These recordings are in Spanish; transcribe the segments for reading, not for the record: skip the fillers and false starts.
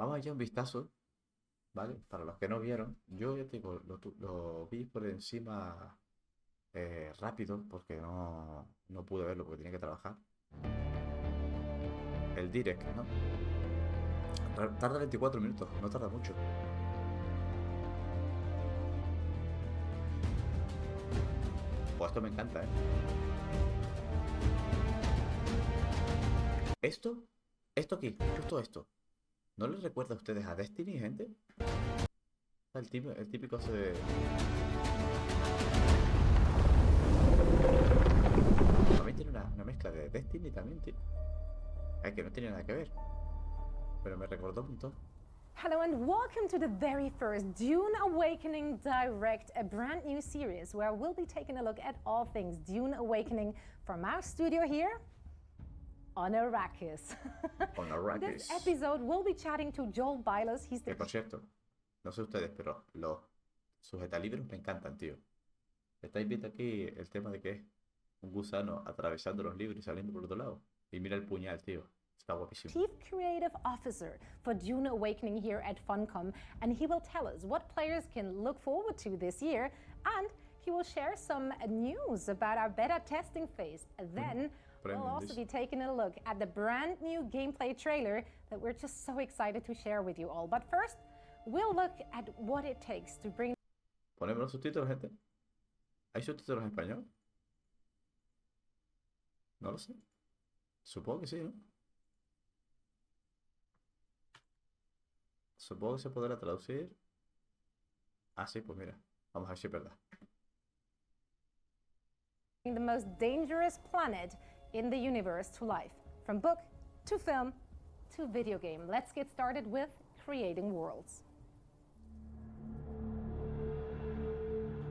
Vamos a echar un vistazo, ¿vale? Para los que no vieron, yo ya te digo, lo vi por encima rápido porque no pude verlo porque tenía que trabajar. El direct, ¿no? Tarda 24 minutos, no tarda mucho. Pues esto me encanta, ¿eh? Esto aquí, justo esto. ¿No les recuerda a ustedes a Destiny, gente? El típico se... También tiene una mezcla de Destiny también, tío. Es que no tiene nada que ver. Pero me recordó un montón. Hello and welcome to the very first Dune Awakening Direct, a brand new series where we'll be taking a look at all things Dune Awakening from our studio here on Arrakis. On Arrakis. This episode we'll be chatting to Joel Bylos. He's the... Que por cierto, no sé ustedes, pero los sujetalibros me encantan, tío. Estáis viendo aquí el tema de que es un gusano atravesando los libros y saliendo por otro lado. Y mira el puñal, tío. Está guapísimo. Chief Creative Officer for Dune Awakening here at Funcom, and he will tell us what players can look forward to this year, and he will share some news about our beta testing phase. Then we'll also be taking a look at the brand new gameplay trailer that we're just so excited to share with you all. But first, we'll look at what it takes to bring... Ponemos los subtítulos, gente. ¿Hay subtítulos en español? No lo sé. Supongo que sí, ¿no? Supongo que se podrá traducir. Ah, sí, pues mira. Vamos a ver si es verdad. The most dangerous planet in the universe to life. From book to film to video game. Let's get started with creating worlds.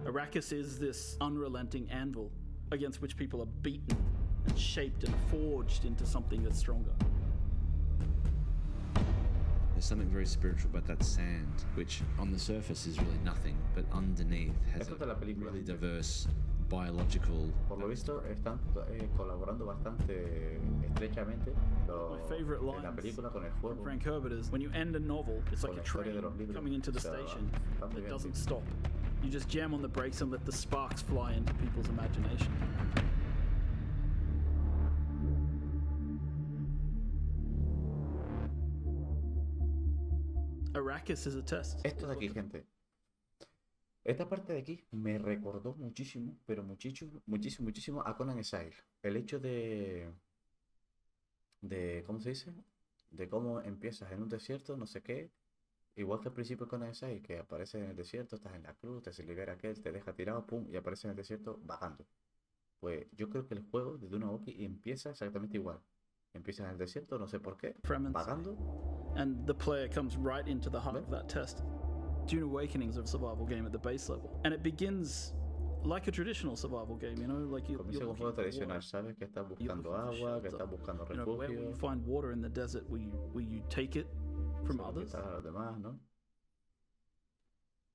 Arrakis is this unrelenting anvil against which people are beaten and shaped and forged into something that's stronger. There's something very spiritual about that sand, which on the surface is really nothing, but underneath has a really diverse biological... Por lo visto están colaborando bastante estrechamente en la película con el juego. Frank Herbert is when you end a novel, it's like a train coming into the station that doesn't stop. You just jam on the brakes and let the sparks fly into people's imagination. Arrakis is a test. Esto de aquí, gente. Esta parte de aquí me recordó muchísimo, pero muchísimo a Conan Exile. El hecho de ¿cómo se dice? De cómo empiezas en un desierto, no sé qué. Igual que al principio de Conan Exile, que aparece en el desierto, estás en la cruz, te se libera aquel, te deja tirado, pum, y aparece en el desierto bajando. Pues yo creo que el juego de Dune Awakening empieza exactamente igual. Empieza en el desierto, no sé por qué, vagando. And the player comes right into the heart of that test. Dune Awakening is a survival game at the base level, and it begins like a traditional survival game, you know, like you're un juego tradicional, sabes que estás buscando agua, que estás buscando refugio. Where you find water in the desert, will you take it from others? A los demás, ¿no?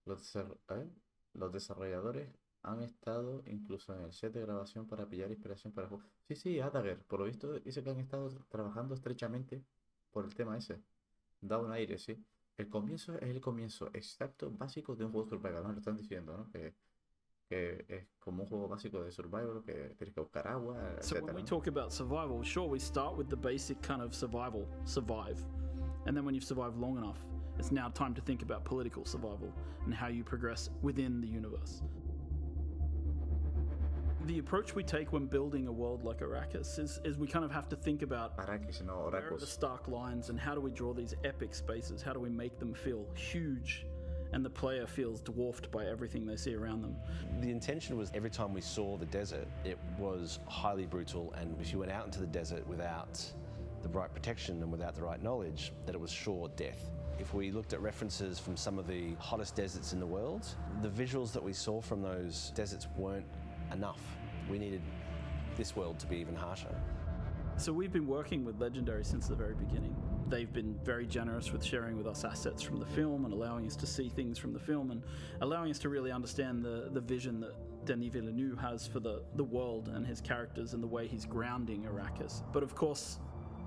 Los desarrolladores han estado incluso en el set de grabación para pillar inspiración para el juego. Sí, Adager, por lo visto dice que han estado trabajando estrechamente por el tema ese. Da un aire, sí. El comienzo es el comienzo exacto, básico de un juego survival, ¿no? Lo están diciendo, ¿no? Que es como un juego básico de survival, que tienes que buscar agua, So etcétera, when we ¿no? talk about survival, sure, we start with the basic kind of survival, survive. And then when you've survived long enough, it's now time to think about political survival and how you progress within the universe. The approach we take when building a world like Arrakis is we kind of have to think about Arrakis, no, where are the Oracos. stark lines and how do we draw these epic spaces? How do we make them feel huge and the player feels dwarfed by everything they see around them? The intention was every time we saw the desert, it was highly brutal, and if you went out into the desert without the right protection and without the right knowledge, that it was sure death. If we looked at references from some of the hottest deserts in the world, the visuals that we saw from those deserts weren't enough. We needed this world to be even harsher. So we've been working with Legendary since the very beginning. They've been very generous with sharing with us assets from the film and allowing us to see things from the film and allowing us to really understand the vision that Denis Villeneuve has for the world and his characters and the way he's grounding Arrakis. But of course,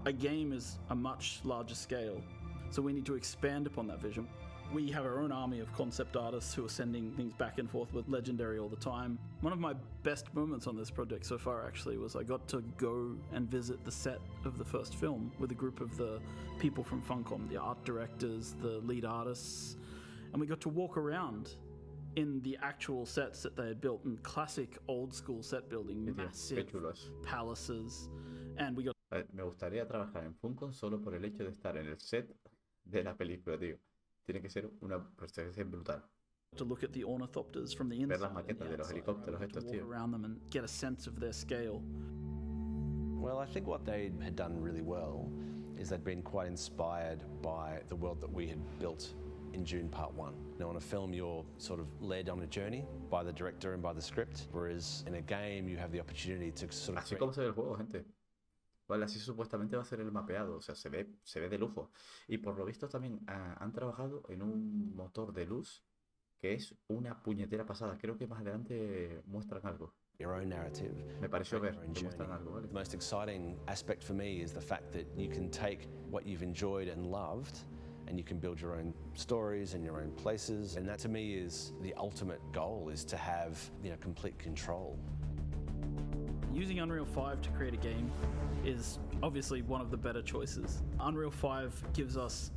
a game is a much larger scale. So we need to expand upon that vision. We have our own army of concept artists who are sending things back and forth with Legendary all the time. One of my best moments on this project so far actually was I got to go and visit the set of the first film with a group of the people from Funcom, the art directors, the lead artists, and we got to walk around in the actual sets that they had built in classic old school set building, massive palaces, and we got... Me gustaría trabajar en Funcom solo por el hecho de estar en el set de la película, tío. Tiene que ser una percepción brutal. To look at the ornithopters from the inside, ver las maquetas de los helicópteros estos, tío. Walk around them and get a sense of their scale. Well, I think what they had done really well is they'd been quite inspired by the world that we had built in Dune Part 1. Now, in a film, you're sort of led on a journey by the director and by the script, whereas in a game, you have the opportunity to sort of... Así como se ve el juego, gente. Vale, así supuestamente va a ser el mapeado, o sea, se ve de lujo. Y por lo visto también han trabajado en un motor de luz que es una puñetera pasada. Creo que más adelante muestran algo. Your own narrative. Me pareció ver que muestran algo, ¿vale? The most exciting aspect for me is the fact that you can take what you've enjoyed and loved and you can build your own stories and your own places. And that to me is the ultimate goal, is to have, you know, complete control. Using Unreal 5 to create a game is obviously one of the better choices. Unreal 5 gives us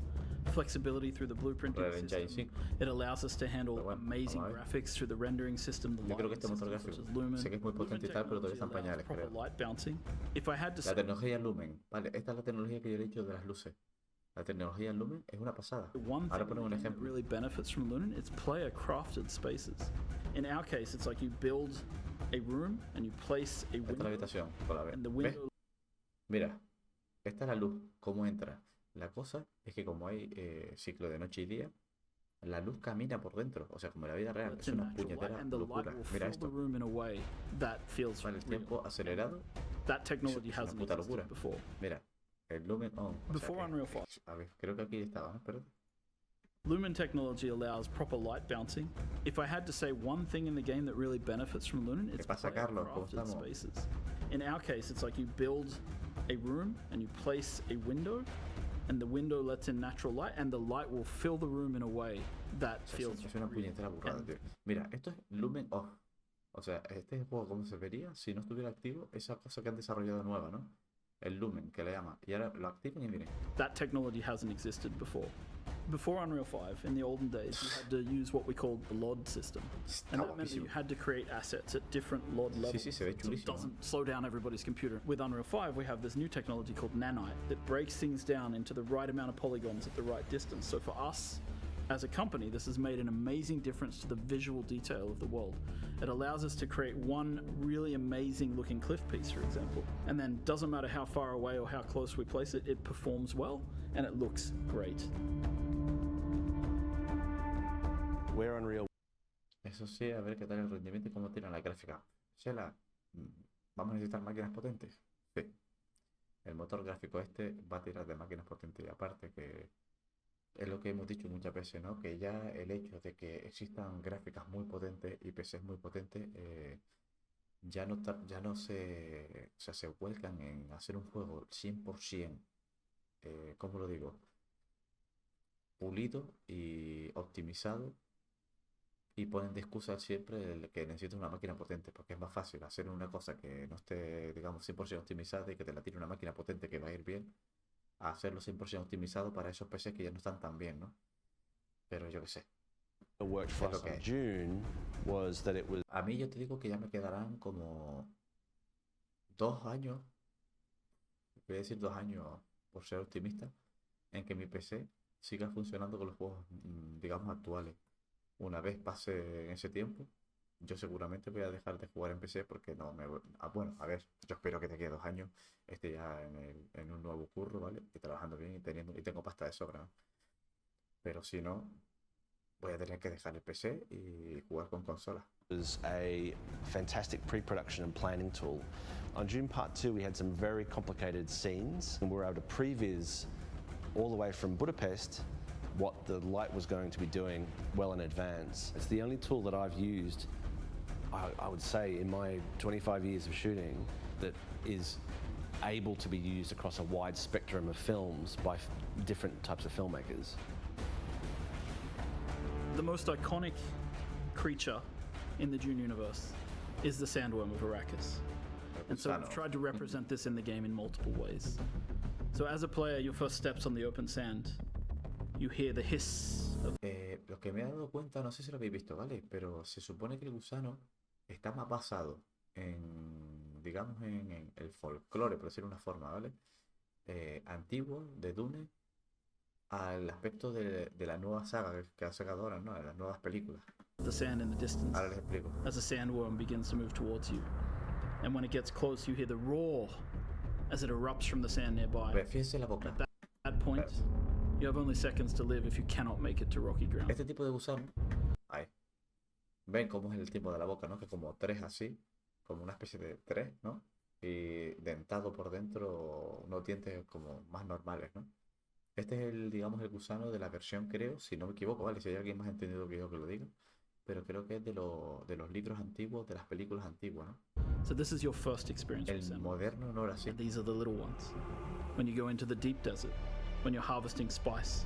flexibility through the blueprinting system. It allows us to handle amazing graphics through the rendering system, the lighting system, such as Lumen. Sé que es muy potente y tal, pero todavía están pañales, creo. Light bouncing. If I had to la tecnología Lumen. Vale, esta es la tecnología que yo he dicho de las luces. La tecnología Lumen es una pasada. Ahora ponemos un ejemplo. Really benefits from Lumen. It's player crafted spaces. In our case, it's like you build a room and you place a window. Esta es la habitación, con la and the window... Mira, esta es la luz, cómo entra. La cosa es que como hay ciclo de noche y día, la luz camina por dentro, o sea, como en la vida real. Es una puñetera locura. Mira esto. Vale, el tiempo acelerado. Es una puta locura. Mira, el Lumen on. A ver, creo que aquí estaba, ¿no? Perdón. Lumen technology allows proper light bouncing. If I had to say one thing in the game that really benefits from Lumen, it's crafted spaces. In our case, it's like you build a room and you place a window, and the window lets in natural light, and the light will fill the room in a way that feels... Es una puñetera burrada, tío. Mira, esto es Lumen off. O sea, este es el juego como se vería si no estuviera activo esa cosa que han desarrollado nueva, ¿no? El Lumen, que le llama. Y ahora lo activan y miren. That technology hasn't existed before. Before Unreal 5, in the olden days, you had to use what we called the LOD system. And that meant that you had to create assets at different LOD levels. Sí, se ve chulísimo. So it doesn't slow down everybody's computer. With Unreal 5, we have this new technology called nanite that breaks things down into the right amount of polygons at the right distance. So for us, as a company, this has made an amazing difference to the visual detail of the world. It allows us to create one really amazing looking cliff piece, for example, and then doesn't matter how far away or how close we place it, it performs well and it looks great. We're Unreal. Eso sí, a ver qué tal el rendimiento y cómo tiran la gráfica. Shela, ¿vamos a necesitar máquinas potentes? Sí. El motor gráfico este va a tirar de máquinas potentes. Y aparte que es lo que hemos dicho muchas veces, ¿no? Que ya el hecho de que existan gráficas muy potentes y PCs muy potentes ya no se vuelcan en hacer un juego 100%, ¿cómo lo digo? Pulido y optimizado, y ponen de excusa siempre el que necesitas una máquina potente, porque es más fácil hacer una cosa que no esté, digamos, 100% optimizada y que te la tire una máquina potente que va a ir bien, a hacerlo 100% optimizado para esos PCs que ya no están tan bien, ¿no? Pero yo qué sé. A mí yo te digo que ya me quedarán como 2 años, voy a decir 2 años por ser optimista, en que mi PC siga funcionando con los juegos, digamos, actuales. Una vez pase ese tiempo, yo seguramente voy a dejar de jugar en PC porque no me... bueno, a ver, yo espero que te quede 2 años, esté ya en un nuevo curro, ¿vale? Y trabajando bien y tengo pasta de sobra, ¿no? Pero si no, voy a tener que dejar el PC y jugar con consola. Is a fantastic pre-production and planning tool. On Dune Part 2, we had some very complicated scenes, and we were able to previs all the way from Budapest what the light was going to be doing well in advance. It's the only tool that I've used, I would say, in my 25 years of shooting that is able to be used across a wide spectrum of films by different types of filmmakers. The most iconic creature in the Dune universe is the sandworm of Arrakis. And so we've tried to represent this in the game in multiple ways. So as a player, your first steps on the open sand, you hear the hiss of... Lo que me he dado cuenta, no sé si lo habéis visto, ¿vale? Pero se supone que el gusano está más basado en, digamos, en el folclore, por decirlo de una forma, ¿vale? Antiguo, de Dune, al aspecto de la nueva saga que ha sacado ahora, ¿no? De las nuevas películas. The sand in the distance. Ahora les explico. As a sandworm begins to move towards you. And when it gets close, you hear the roar as it erupts from the sand nearby. Fíjense la boca. At that point, you have only seconds to live if you cannot make it to rocky ground. Este tipo de gusano, ahí. Ven cómo es el tipo de la boca, ¿no? Que como tres así, como una especie de tres, ¿no? Y dentado por dentro, unos dientes como más normales, ¿no? Este es el, digamos, el gusano de la versión, creo, si no me equivoco, ¿vale? Si hay alguien más entendido que yo que lo diga. Pero creo que es de los libros antiguos, de las películas antiguas, ¿no? So this is your first experience with El sandworm. moderno no era así. And these are the little ones. When you go into the deep desert, when you're harvesting spice,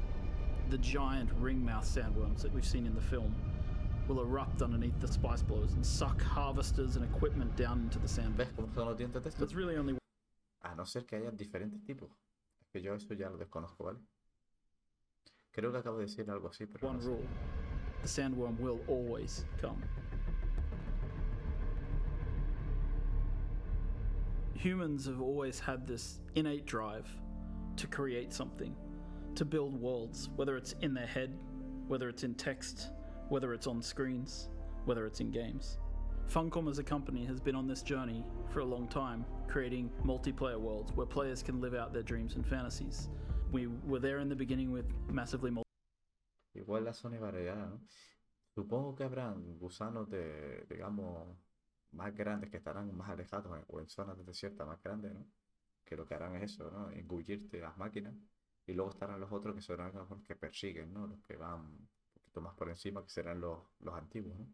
the giant ring-mouthed sandworms that we've seen in the film will erupt underneath the spice blows and suck harvesters and equipment down into the sand. ¿Ves cómo son los dientes de So estos? it's really only A no ser que haya diferentes tipos. Es que yo eso ya lo desconozco, ¿vale? Creo que acabo de decir algo así, pero one no sé. rule. The sandworm will always come. Humans have always had this innate drive to create something, to build worlds, whether it's in their head, whether it's in text, whether it's on screens, whether it's in games. Funcom as a company has been on this journey for a long time, creating multiplayer worlds where players can live out their dreams and fantasies. We were there in the beginning with massively Igual la zona es variada, ¿no? Supongo que habrán gusanos de, digamos, más grandes que estarán más alejados o en zonas de desierta más grandes, ¿no? Que lo que harán es eso, ¿no? Engullirte las máquinas. Y luego estarán los otros que serán los que persiguen, ¿no? Los que van un poquito más por encima, que serán los antiguos, ¿no?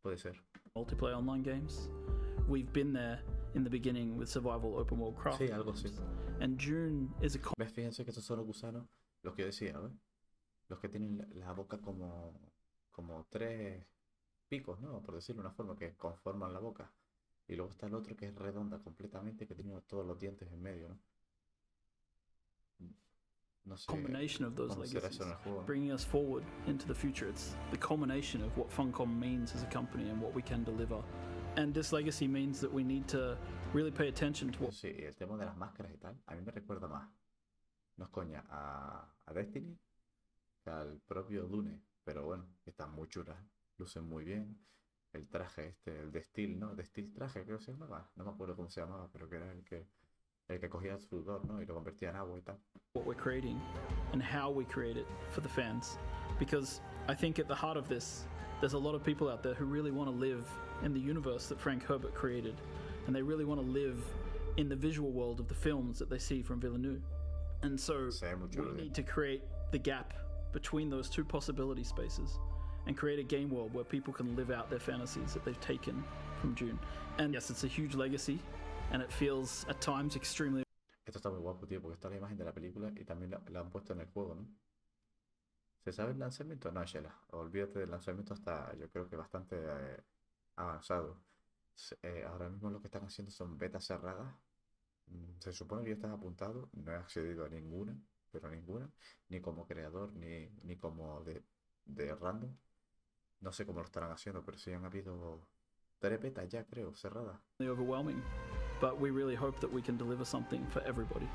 Puede ser. multiplayer online games. We've been there in the beginning with survival open world craft. Sí, algo así. And Dune is a ¿Ves? Fíjense que estos son los gusanos, los que yo decía, ¿ves? Los que tienen la boca como tres picos, ¿no? Por decirlo de una forma, que conforman la boca. Y luego está el otro que es redonda completamente, que tiene todos los dientes en medio, ¿no? No sé combination of those cómo será eso legacies, en el juego, ¿no? bringing us forward into the future. It's the culmination of what Funcom means as a company and what we can deliver. And this legacy means that we need to really pay attention to what Sí, y el tema de las máscaras y tal, a mí me recuerda más, no es coña, a Destiny que al propio Dune. Pero bueno, están muy chulas, lucen muy bien. El traje este, el de Steel, ¿no? De Steel traje, creo que se llamaba. No me acuerdo cómo se llamaba, pero que era el que cogía el sudor, ¿no? Y lo convertía en agua y tal. we're creating and how we create it for the fans. Because I think at the heart of this, there's a lot of people out there who really want to live in the universe that Frank Herbert created. And they really want to live in the visual world of the films that they see from Villeneuve. And so we need to create the gap between those two possibility spaces and create a game world where people can live out their fantasies that they've taken from Dune. And yes, it's a huge legacy and it feels at times extremely... Esto está muy guapo, tío, porque está la imagen de la película y también la han puesto en el juego, ¿no? ¿Se sabe el lanzamiento? No, Shela, olvídate del lanzamiento, hasta yo creo que bastante avanzado. Ahora mismo lo que están haciendo son betas cerradas. Se supone que yo estaba apuntado, no he accedido a ninguna, pero ninguna, ni como creador, ni como de random. No sé cómo lo estarán haciendo, pero sí han habido 3 betas ya, creo, cerradas. overwhelming, but we really hope that we can deliver something for everybody.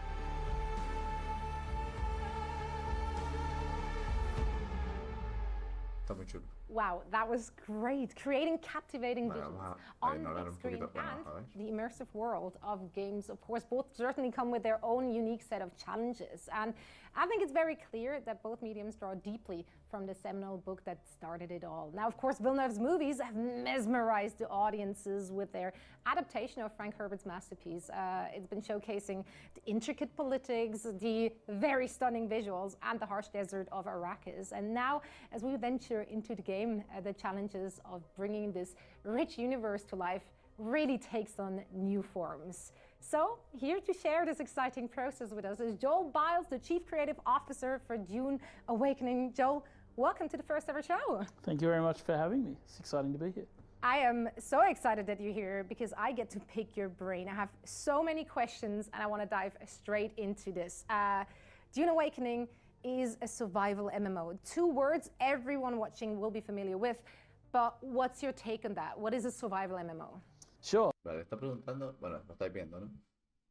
Está muy chulo. Wow, that was great. Creating captivating Bueno, visions vamos a on the ignorar big un screen poquito. Bueno, a ver. and the immersive world of games, of course, both certainly come with their own unique set of challenges. And I think it's very clear that both mediums draw deeply from the seminal book that started it all. Now, of course, Villeneuve's movies have mesmerized the audiences with their adaptation of Frank Herbert's masterpiece. It's been showcasing the intricate politics, the very stunning visuals, and the harsh desert of Arrakis. And now, as we venture into the game, the challenges of bringing this rich universe to life really takes on new forms. So, here to share this exciting process with us is Joel Biles, the Chief Creative Officer for Dune Awakening. Joel, welcome to the first ever show. Thank you very much for having me. It's exciting to be here. I am so excited that you're here because I get to pick your brain. I have so many questions and I want to dive straight into this. Dune Awakening is a survival MMO. 2 words everyone watching will be familiar with, but what's your take on that? What is a survival MMO? Sure. Vale, está preguntando, bueno, lo estáis viendo, ¿no?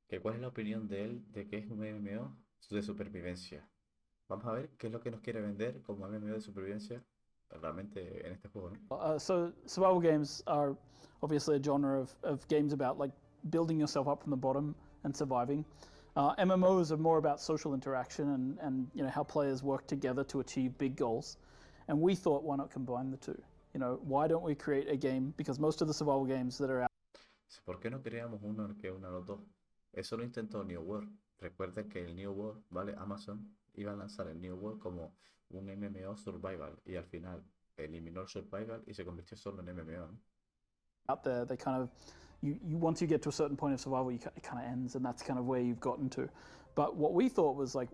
Que cuál es la opinión de él de que es un MMO de supervivencia. Vamos a ver qué es lo que nos quiere vender como MMO de supervivencia realmente en este juego, ¿no? So survival games are obviously a genre of games about like building yourself up from the bottom and surviving. MMOs are more about social interaction and you know how players work together to achieve big goals. And we thought, why not combine the two? You know, why don't we create a game? Because most of the survival games that are out. ¿Por qué no creamos uno que una a los dos? Eso lo intentó New World. Recuerden que el New World, ¿vale? Amazon iba a lanzar el New World como un MMO survival y al final eliminó el survival y se convirtió solo en MMO, ¿no? Out there, they kind of, you once you get to a certain point of survival, it kind of ends, and that's kind of where you've gotten to. But what we thought was like,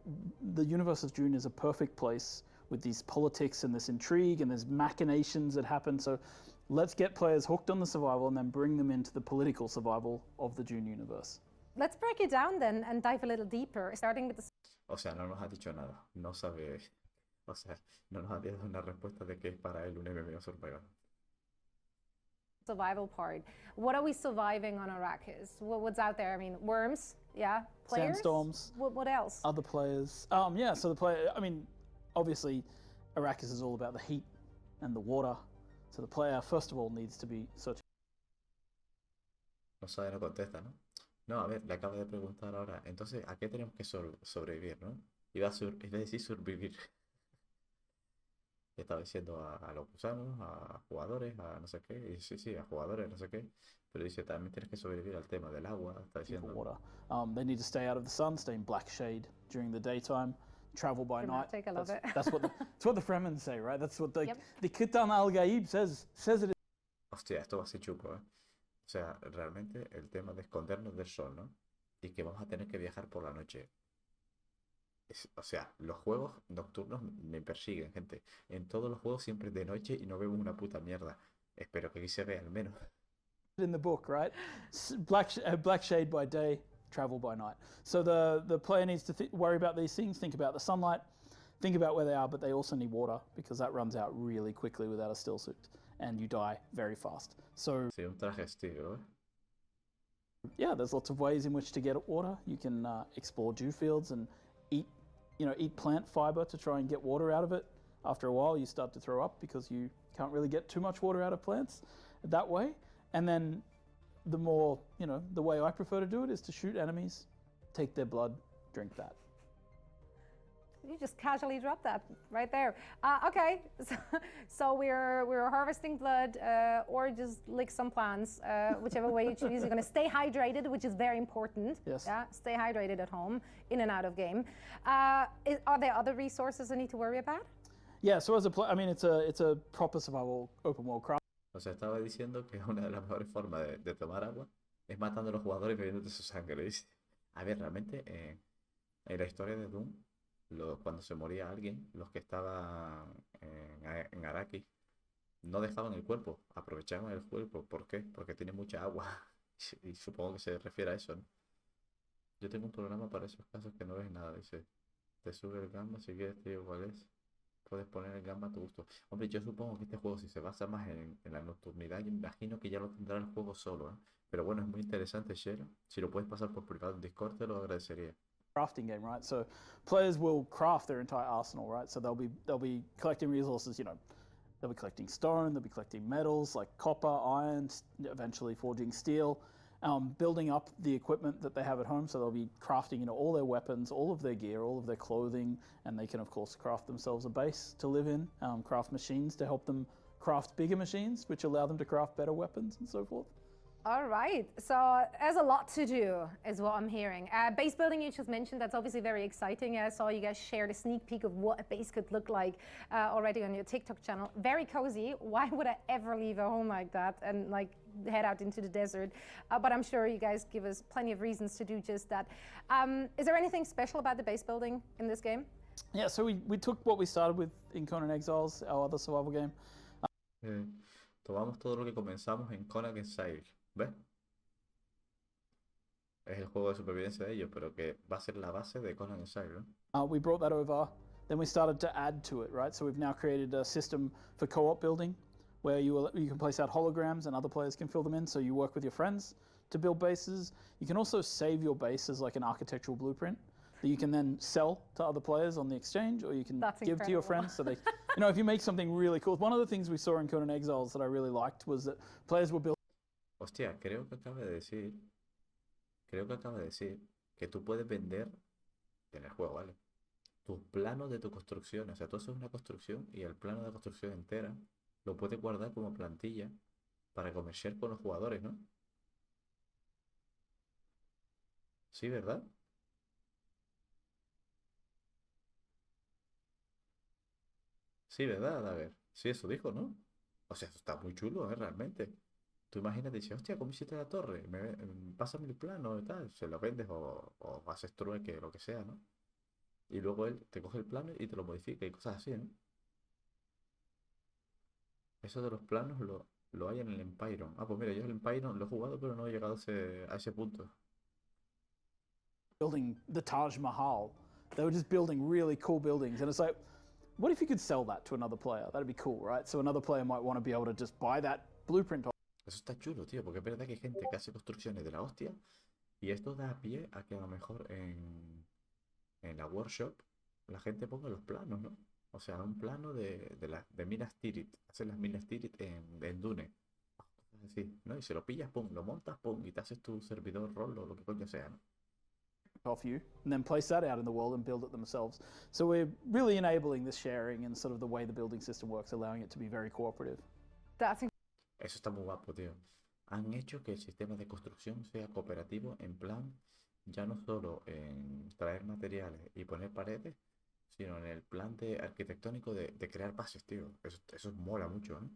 the universe of Dune is a perfect place with these politics and this intrigue and there's machinations that happen. So let's get players hooked on the survival and then bring them into the political survival of the Dune universe. Let's break it down then and dive a little deeper, starting with the... O sea, no nos ha dicho nada. No sabe... O sea, no nos ha dado una respuesta de qué es para él un MMO survival. Survival part. What are we surviving on Arrakis? What's out there? I mean, worms, yeah, players? Sandstorms. What else? Other players. Yeah, so the player, I mean, obviously Arrakis is all about the heat and the water. So the player, first of all, needs to be searching. No sabe, no contesta, ¿no? No, a ver, le acabo de preguntar ahora. Entonces, ¿a qué tenemos que sobrevivir, no? Iba a decir sobrevivir. Estaba diciendo a los gusanos, a jugadores, a no sé qué. Y sí, a jugadores, no sé qué. Pero dice, también tienes que sobrevivir al tema del agua. Está diciendo. Water. They need to stay out of the sun, stay in black shade during the daytime, travel by night. I love it. That's what the Fremen say, right? That's what the Kitan al-Gaib says it. Hostia, esto va a ser chupo, ¿eh? O sea, realmente el tema de escondernos del sol, ¿no? Y que vamos a tener que viajar por la noche. O sea, los juegos nocturnos me persiguen, gente. En todos los juegos siempre es de noche y no vemos una puta mierda. Espero que aquí se vea al menos. In the book, right? Black shade by day, travel by night. So the player needs to worry about these things, think about the sunlight, think about where they are, but they also need water because that runs out really quickly without a still suit. And you die very fast. So sí, un traje estilo, ¿eh? Yeah, there's lots of ways in which to get water. You can explore dew fields and eat plant fiber to try and get water out of it. After a while, you start to throw up because you can't really get too much water out of plants that way. And then the more, the way I prefer to do it is to shoot enemies, take their blood, drink that. You just casually dropped that right there. Okay, so we're harvesting blood or just lick some plants, whichever way you choose. You're going to stay hydrated, which is very important. Yes. Yeah, stay hydrated at home, in and out of game. Are there other resources I need to worry about? Yeah, so as a player, I mean, it's a proper survival open world craft. O sea, estaba diciendo que una de las mejores formas de tomar agua es matando a los jugadores y bebiéndote su sangre. Dice. A ver, realmente, en la historia de Doom, cuando se moría alguien, los que estaban en Arrakis no dejaban el cuerpo, aprovechaban el cuerpo. ¿Por qué? Porque tiene mucha agua. Y supongo que se refiere a eso, ¿no? Yo tengo un programa para esos casos que no ves nada. Dice, te sube el gamma, si quieres te digo cuál es. Puedes poner el gamma a tu gusto. Hombre, yo supongo que este juego, si se basa más en la nocturnidad, yo imagino que ya lo tendrá el juego solo, ¿eh? Pero bueno, es muy interesante, Shero. Si lo puedes pasar por privado en Discord, te lo agradecería. Crafting game, right? So players will craft their entire arsenal, right? So they'll be collecting resources, they'll be collecting stone, they'll be collecting metals like copper, iron, eventually forging steel, building up the equipment that they have at home. So they'll be crafting, all their weapons, all of their gear, all of their clothing, and they can of course craft themselves a base to live in, craft machines to help them craft bigger machines, which allow them to craft better weapons and so forth. All right, so there's a lot to do, is what I'm hearing. Base building you just mentioned, that's obviously very exciting. I saw you guys shared a sneak peek of what a base could look like already on your TikTok channel. Very cozy. Why would I ever leave a home like that and like head out into the desert? But I'm sure you guys give us plenty of reasons to do just that. Is there anything special about the base building in this game? Yeah, so we took what we started with in Conan Exiles, our other survival game. Tomamos todo lo que comenzamos en Conan Exile. ¿Ves? Es el juego de supervivencia de ellos, pero que va a ser la base de Conan Exile, ¿no? We brought that over. Then we started to add to it, right? So we've now created a system for co-op building where you can place out holograms and other players can fill them in. So you work with your friends to build bases. You can also save your base as like an architectural blueprint that you can then sell to other players on the exchange, or you can give to your friends. So they, you know, if you make something really cool. One of the things we saw in Conan Exiles that I really liked was that players were building. Hostia, creo que acaba de decir que tú puedes vender en el juego, ¿vale? Tus planos de tu construcción. O sea, tú haces una construcción y el plano de construcción entera lo puedes guardar como plantilla para comerciar con los jugadores, ¿no? Sí, ¿verdad? Sí, ¿verdad? A ver. Sí, eso dijo, ¿no? O sea, esto está muy chulo, ¿eh? Realmente. Tú imagínate y dices, hostia, ¿cómo hiciste la torre? Pásame el plano y tal. Se lo vendes o haces trueque, lo que sea, ¿no? Y luego él te coge el plano y te lo modifica y cosas así, ¿no? Eso de los planos lo hay en el Empyron. Ah, pues mira, yo el Empyron lo he jugado, pero no he llegado a ese punto. Building the Taj Mahal. They were just building really cool buildings. And it's like, what if you could sell that to another player? That'd be cool, right? So another player might want to be able to just buy that blueprint. Eso está chulo, tío, porque es verdad que hay gente que hace construcciones de la hostia y esto da pie a que a lo mejor en la workshop la gente ponga los planos, ¿no? O sea, un plano de Minas Tirith, hacer las Minas Tirith en Dune, así, ¿no? Y se lo pillas, pum, lo montas, pum, y te haces tu servidor rol o lo que coño sea, ¿no? Off you and then place that out in the world and build it themselves. So we're really enabling the sharing and sort of the way the building system works, allowing it to be very cooperative. Eso está muy guapo, tío. Han hecho que el sistema de construcción sea cooperativo en plan, ya no solo en traer materiales y poner paredes, sino en el plan de arquitectónico de crear bases, tío. Eso mola mucho, ¿no?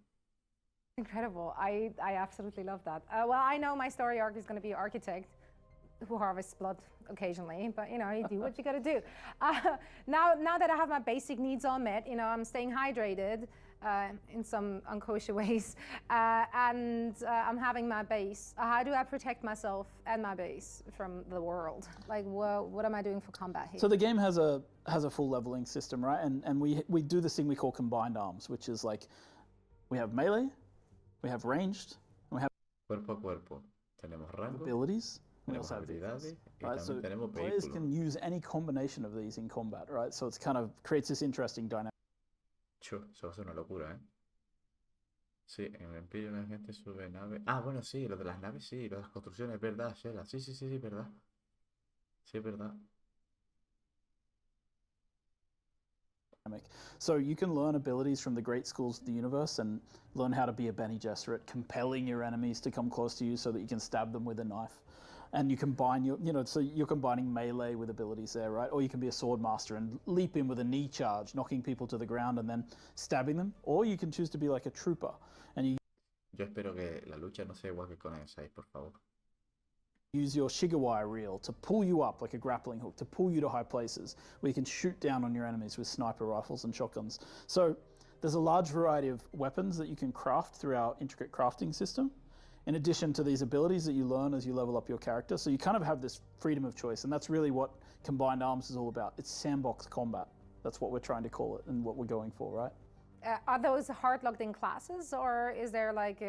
Incredible. I absolutely love that. Well, I know my story arc is going to be architect who harvests blood occasionally, but you know, you do what you got to do. Now that I have my basic needs all met, you know, I'm staying hydrated in some unkosher ways, and I'm having my base. How do I protect myself and my base from the world? Like, what am I doing for combat here? So the game has a full leveling system, right? And we do this thing we call combined arms, which is like we have melee, we have ranged, and we have cuerpo a cuerpo. Tenemos rango, abilities. We tenemos also have habilidades, y right? también So tenemos players vehículos. can use any combination of these in combat, right? So it's kind of creates this interesting dynamic. Eso va a ser una locura, ¿eh? Sí, en el Imperio la gente sube naves. Ah, bueno, sí, lo de las naves, sí, lo de las construcciones, es verdad, Shela. Sí, verdad. Sí, es verdad. So you can learn abilities from the great schools of the universe and learn how to be a Bene Gesserit, compelling your enemies to come close to you so that you can stab them with a knife. And you combine so you're combining melee with abilities there, right? Or you can be a sword master and leap in with a knee charge, knocking people to the ground and then stabbing them. Or you can choose to be like a trooper and you Yo espero que la lucha no sea igual que con el 6, por favor. use your Shigawai reel to pull you up like a grappling hook, to pull you to high places where you can shoot down on your enemies with sniper rifles and shotguns. So there's a large variety of weapons that you can craft through our intricate crafting system, in addition to these abilities that you learn as you level up your character. So you kind of have this freedom of choice, and that's really what Combined Arms is all about. It's sandbox combat. That's what we're trying to call it and what we're going for, right? Are those hard locked in classes, or is there like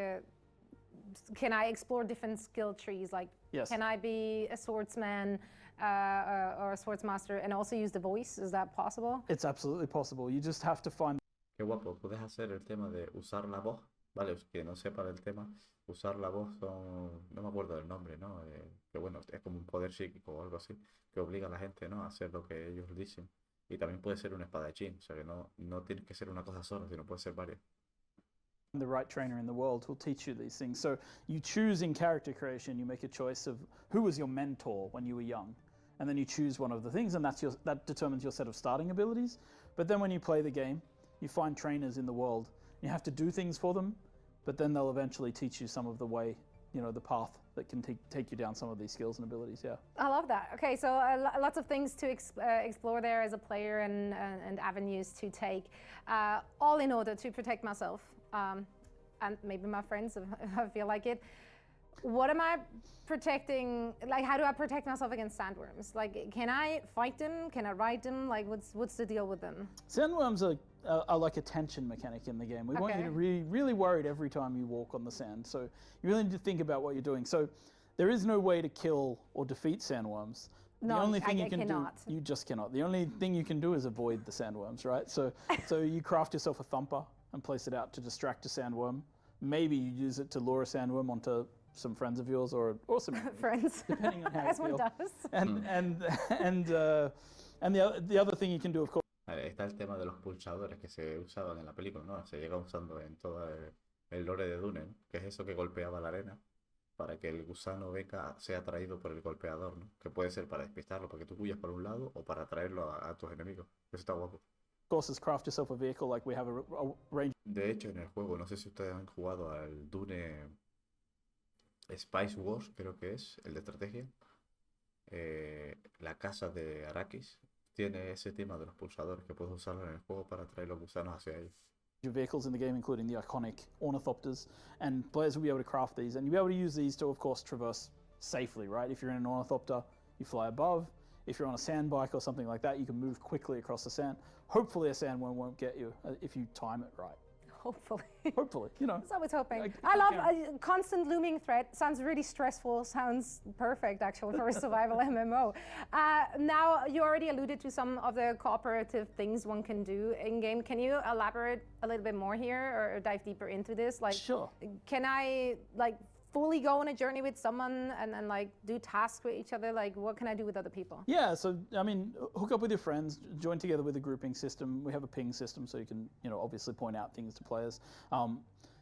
can I explore different skill trees? Like, yes. Can I be a swordsman or a swordsmaster and also use the voice? Is that possible? It's absolutely possible. You just have to find. Qué guapo, puedes hacer el tema de usar la voz, ¿vale? Que no sepa del tema, usar la voz son, no me acuerdo del nombre, ¿no? Que bueno, es como un poder psíquico o algo así, que obliga a la gente, ¿no? A hacer lo que ellos dicen. Y también puede ser un espadachín, o sea que no tiene que ser una cosa sola, sino puede ser varias. The right trainer in the world will teach you these things. So you choose in character creation, you make a choice of who was your mentor when you were young. And then you choose one of the things, and that determines your set of starting abilities. But then when you play the game, you find trainers in the world. You have to do things for them, but then they'll eventually teach you some of the way, the path that can take you down some of these skills and abilities, yeah. I love that. Okay, so lots of things to explore there as a player and avenues to take, all in order to protect myself and maybe my friends if I feel like it. What am I protecting? Like, how do I protect myself against sandworms? Like, can I fight them? Can I ride them? Like, what's the deal with them? Sandworms are like a tension mechanic in the game. We want you to be really worried every time you walk on the sand. So you really need to think about what you're doing. So there is no way to kill or defeat sandworms. No, the only thing you can cannot. do, you just cannot. The only thing you can do is avoid the sandworms, right? So you craft yourself a thumper and place it out to distract a sandworm. Maybe you use it to lure a sandworm onto some friends of yours or some friends, depending on how as you one feel. does. And the other thing you can do, of course. Está el tema de los pulsadores que se usaban en la película, ¿no? Se llega usando en todo el lore de Dune, ¿no? Que es eso que golpeaba la arena para que el gusano venga, sea atraído por el golpeador, ¿no? Que puede ser para despistarlo, para que tú huyas por un lado o para atraerlo a tus enemigos. Eso está guapo. Of course, is craft yourself a vehicle like we have a range. De hecho, en el juego, no sé si ustedes han jugado al Dune Spice Wars, creo que es, el de estrategia. La casa de Arrakis tiene ese tema de los pulsadores que puedes usarlo en el juego para atraer los gusanos hacia ellos. Vehicles in the game, including the iconic ornithopters, and players will be able to craft these, and you'll be able to use these to, of course, traverse safely, right? If you're in an ornithopter, you fly above. If you're on a sand bike or something like that, you can move quickly across the sand. Hopefully a sandworm won't get you if you time it right. Hopefully. Hopefully, It's always hoping. I love a constant looming threat. Sounds really stressful. Sounds perfect, actually, for a survival MMO. Now, you already alluded to some of the cooperative things one can do in-game. Can you elaborate a little bit more here or dive deeper into this? Like, sure. Can I, fully go on a journey with someone and do tasks with each other? Like, what can I do with other people? Yeah, so hook up with your friends, join together with a grouping system. We have a ping system, so you can obviously point out things to players.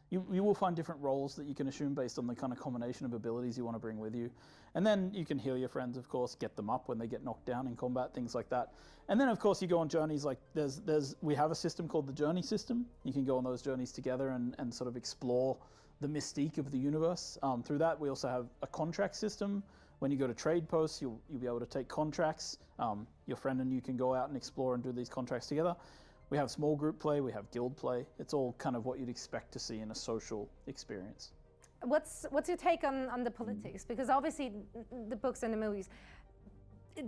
You will find different roles that you can assume based on the kind of combination of abilities you want to bring with you. And then you can heal your friends, of course, get them up when they get knocked down in combat, things like that. And then, of course, you go on journeys like we have a system called the journey system. You can go on those journeys together and sort of explore the mystique of the universe. Through that, we also have a contract system. When you go to trade posts, you'll be able to take contracts. Your friend and you can go out and explore and do these contracts together. We have small group play, we have guild play. It's all kind of what you'd expect to see in a social experience. What's your take on the politics? Because obviously the books and the movies,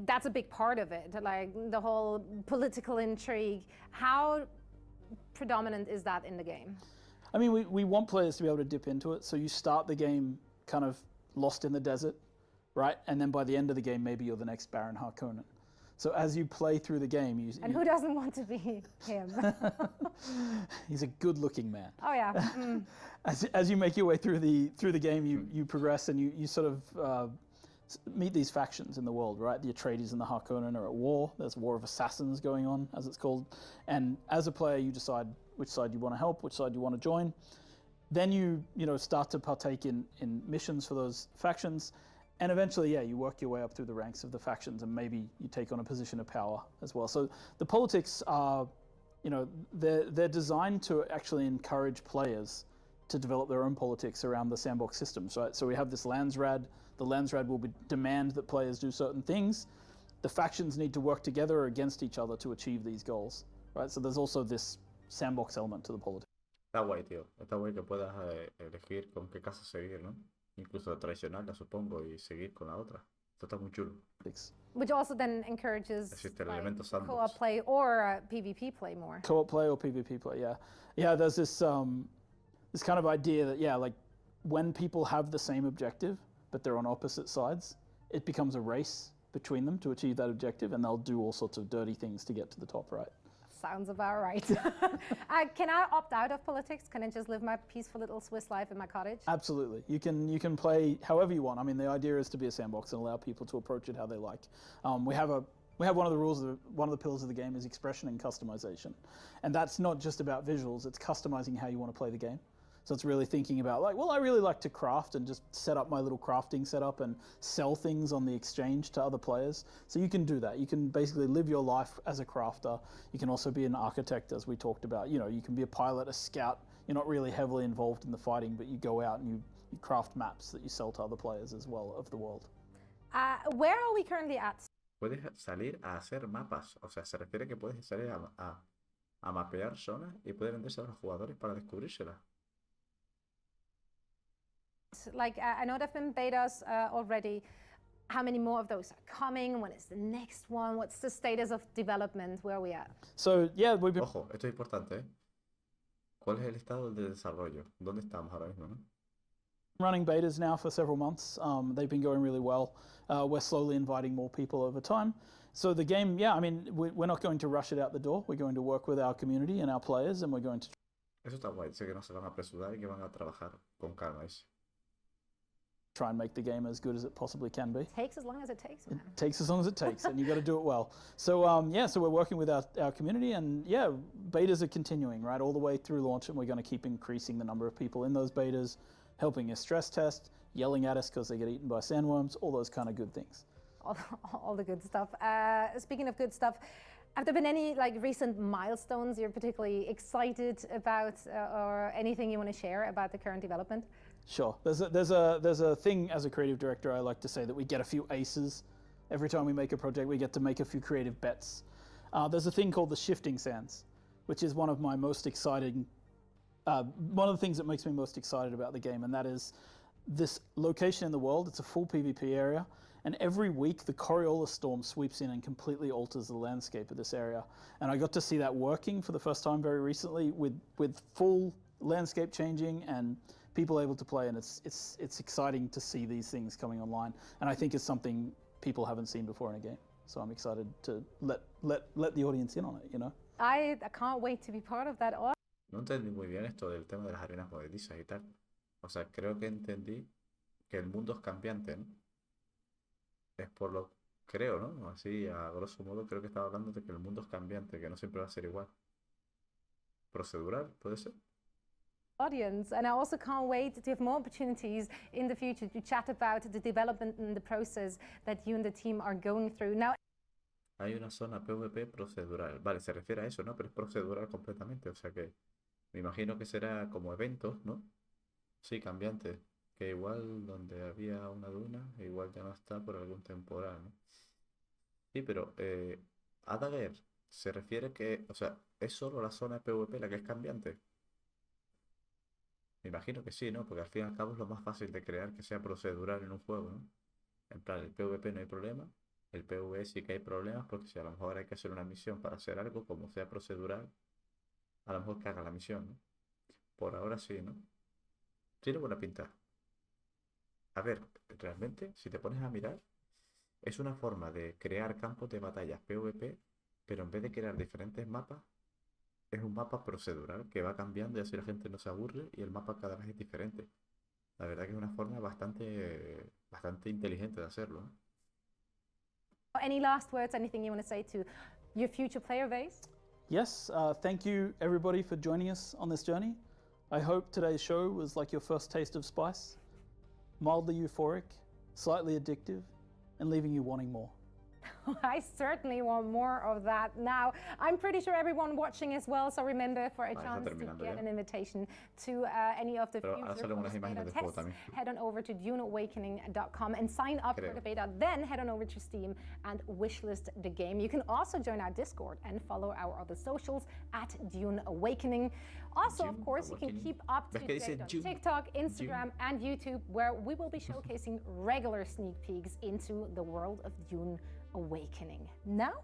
that's a big part of it, like the whole political intrigue. How predominant is that in the game? I mean, we want players to be able to dip into it. So you start the game kind of lost in the desert, right? And then by the end of the game, maybe you're the next Baron Harkonnen. So as you play through the game, who doesn't want to be him? He's a good-looking man. Oh yeah. Mm. As you make your way through the game, you progress and you sort of meet these factions in the world, right? The Atreides and the Harkonnen are at war. There's a war of assassins going on, as it's called. And as a player, you decide which side you want to help, which side you want to join. Then you start to partake in missions for those factions. And eventually, you work your way up through the ranks of the factions and maybe you take on a position of power as well. So the politics are, they're designed to actually encourage players to develop their own politics around the sandbox systems, right? So we have this Landsrad. The Landsrad will demand that players do certain things. The factions need to work together against each other to achieve these goals, right? So there's also this sandbox element to the politics. Está guay, tío. Está guay que puedas elegir con qué casa seguir, ¿no? Incluso traicionarla, supongo, y seguir con la otra. Esto está muy chulo. Which also then encourages co-op play or PvP play more. Co-op play or PvP play, yeah. Yeah, there's this kind of idea that, like, when people have the same objective, but they're on opposite sides, it becomes a race between them to achieve that objective, and they'll do all sorts of dirty things to get to the top, right? Sounds about right. Can I opt out of politics? Can I just live my peaceful little Swiss life in my cottage? Absolutely. You can play however you want. I mean, the idea is to be a sandbox and allow people to approach it how they like. We have one of the rules, one of the pillars of the game is expression and customization. And that's not just about visuals, it's customizing how you want to play the game. So it's really thinking about like, well, I really like to craft and just set up my little crafting setup and sell things on the exchange to other players. So you can do that. You can basically live your life as a crafter. You can also be an architect, as we talked about. You know, you can be a pilot, a scout. You're not really heavily involved in the fighting, but you go out and you craft maps that you sell to other players as well of the world. Where are we currently at? Puedes salir a hacer mapas, o sea, se refiere que puedes salir a mapear zonas y puedes venderse a los jugadores para descubrírselas. Like, I know there have been betas already. How many more of those are coming? When is the next one? What's the status of development? Where are we at? So, yeah, we've been... Ojo, esto es importante, ¿eh? ¿Cuál es el estado de desarrollo? ¿Dónde estamos ahora mismo, no? Running betas now for several months. They've been going really well. We're slowly inviting more people over time. So the game, yeah, I mean, we're not going to rush it out the door. We're going to work with our community and our players, and we're going to... Eso está guay, sé que no se van a apresurar y que van a trabajar con calma. Try and make the game as good as it possibly can be. Takes as long as it takes, man. It takes as long as it takes, and you got to do it well. So yeah, so we're working with our community, and yeah, betas are continuing right all the way through launch, and we're going to keep increasing the number of people in those betas, helping us stress test, yelling at us because they get eaten by sandworms, all those kind of good things. All the good stuff. Speaking of good stuff, have there been any like recent milestones you're particularly excited about, or anything you want to share about the current development? Sure. There's a thing as a creative director I like to say, that we get a few aces. Every time we make a project, we get to make a few creative bets. There's a thing called the shifting sands, which is one of my most exciting, one of the things that makes me most excited about the game, and that is this location in the world. It's a full PvP area, and every week the Coriolis storm sweeps in and completely alters the landscape of this area. And I got to see that working for the first time very recently with full landscape changing and people able to play, and it's exciting to see these things coming online, and I think it's something people haven't seen before in a game. So I'm excited to let the audience in on it, you know. I can't wait to be part of that. No entendí muy bien esto del tema de las arenas movedizas y tal. O sea, creo que entendí que el mundo es cambiante, ¿no? Es por lo creo, ¿no? Así, a grosso modo, creo que estaba hablando de que el mundo es cambiante, que no siempre va a ser igual. Procedural, ¿puede ser? Audience, and I also can't wait to have more opportunities in the future to chat about the development and the process that you and the team are going through. Now, hay una zona PvP procedural. Vale, se refiere a eso, ¿no? Pero es procedural completamente, o sea que me imagino que será como eventos, ¿no? Sí, cambiante. Que igual donde había una duna, igual ya no está por algún temporal, ¿no? Sí, pero Adager se refiere que, o sea, ¿es solo la zona PvP la que es cambiante? Me imagino que sí, ¿no? Porque al fin y al cabo es lo más fácil de crear que sea procedural en un juego, ¿no? En plan, el PvP no hay problema, el PvE sí que hay problemas, porque si a lo mejor hay que hacer una misión para hacer algo, como sea procedural, a lo mejor que haga la misión, ¿no? Por ahora sí, ¿no? Tiene buena pinta. A ver, realmente, si te pones a mirar, es una forma de crear campos de batallas PvP, pero en vez de crear diferentes mapas, es un mapa procedural que va cambiando y así la gente no se aburre y el mapa cada vez es diferente. La verdad que es una forma bastante inteligente de hacerlo, ¿no? Any last words, anything you want to say to your future player base? Yes, thank you everybody for joining us on this journey. I hope today's show was like your first taste of spice, mildly euphoric, slightly addictive, and leaving you wanting more. I certainly want more of that now. I'm pretty sure everyone watching as well, so remember, for a chance to get an invitation to any of the future beta tests, head on over to duneawakening.com and sign up for the beta, then head on over to Steam and wishlist the game. You can also join our Discord and follow our other socials at Dune Awakening. Also, of course, you can keep up to date on TikTok, Instagram, and YouTube, where we will be showcasing regular sneak peeks into the world of Dune Awakening. Now,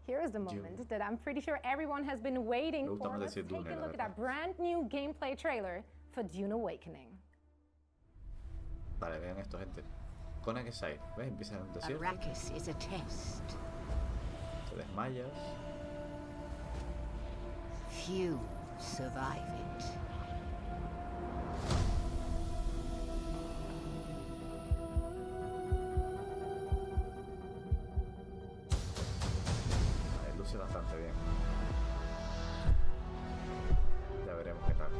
here is the moment that I'm pretty sure everyone has been waiting for. Let's take a look at that brand new gameplay trailer for Dune Awakening. Vale, vean esto, gente. Con Exile, ¿ves? Empieza en un desierto. Arrakis is a test. Te desmayas. Few survive it. Luce bastante bien. Ya veremos qué tal.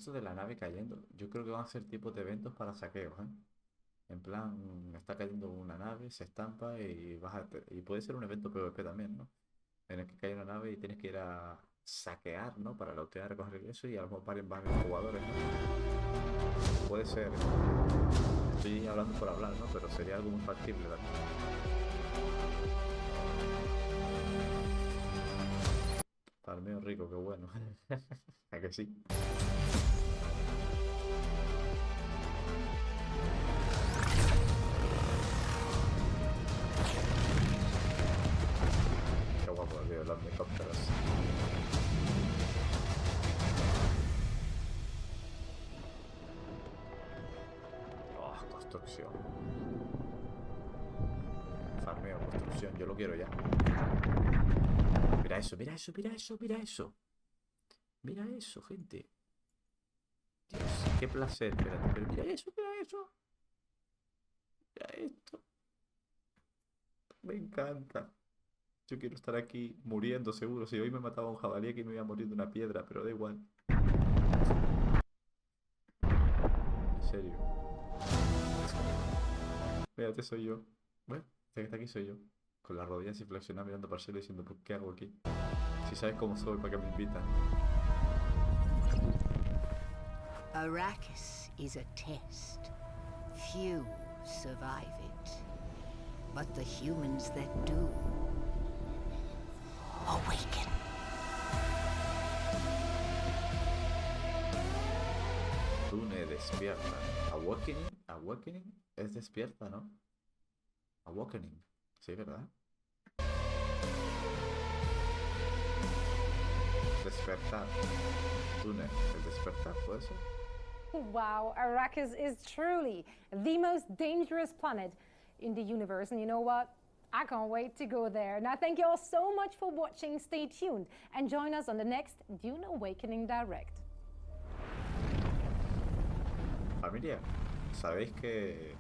esto de la nave cayendo, yo creo que van a ser tipos de eventos para saqueos, ¿eh? En plan, está cayendo una nave, se estampa y y puede ser un evento PvP también, ¿no? En el que cae una nave y tienes que ir a saquear, ¿no? Para lootear, coger eso y a lo mejor varios jugadores, ¿no? Puede ser. Estoy hablando por hablar, ¿no? Pero sería algo muy factible también. Palmeo rico, qué bueno. ¿A que sí? Qué guapo el vídeo, los helicópteros. Oh, construcción. Farmeo, construcción, yo lo quiero ya. Mira eso, mira eso, mira eso, mira eso. Mira eso, gente. Dios, qué placer. Espérate, pero mira eso, mira eso. Mira esto. Me encanta. Yo quiero estar aquí muriendo seguro. Si hoy me mataba un jabalí aquí me iba a morir de una piedra, pero da igual. En serio. Mírate, soy yo. Bueno, este que está aquí soy yo. Con las rodillas y flexionadas mirando para el cielo diciendo, ¿por qué hago aquí? Si sabes cómo soy, ¿para qué me invitan? Arrakis is a test. Few survive it. But the humans that do awaken. Dune despierta. Awakening. Awakening es despierta, ¿no? Awakening. Sí, ¿verdad? Despertar. Dune, el despertar, ¿puede ser? Wow, Arrakis is truly the most dangerous planet in the universe. And you know what? I can't wait to go there. Now, thank you all so much for watching. Stay tuned and join us on the next Dune Awakening Direct. Familia, sabéis que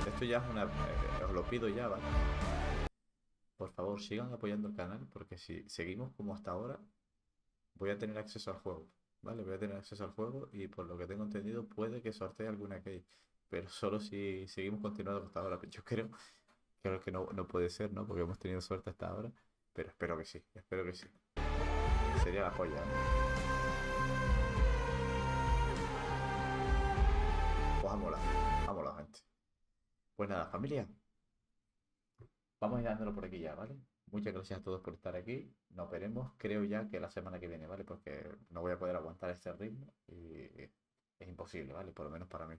esto ya es una... os lo pido ya, ¿vale? Por favor, sigan apoyando el canal porque si seguimos como hasta ahora, voy a tener acceso al juego, ¿vale? Voy a tener acceso al juego y por lo que tengo entendido puede que sortee alguna key, pero solo si seguimos continuando hasta ahora. Yo creo que no puede ser, ¿no? Porque hemos tenido suerte hasta ahora, pero espero que sí, espero que sí. Sería la polla, ¿no? Pues a molar, gente. Pues nada, familia. Vamos a ir dándolo por aquí ya, ¿vale? Muchas gracias a todos por estar aquí. Nos veremos, creo ya que la semana que viene, ¿vale? Porque no voy a poder aguantar este ritmo y es imposible, ¿vale? Por lo menos para mí.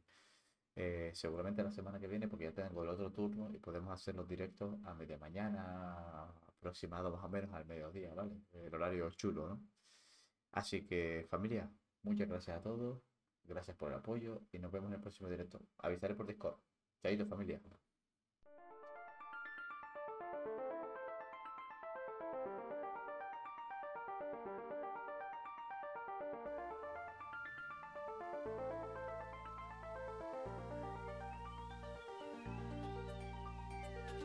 Seguramente la semana que viene, porque ya tengo el otro turno y podemos hacer los directos a media mañana, aproximado más o menos al mediodía, ¿vale? El horario chulo, ¿no? Así que, familia, muchas gracias a todos. Gracias por el apoyo y nos vemos en el próximo directo. Avisaré por Discord. Chaito, familia.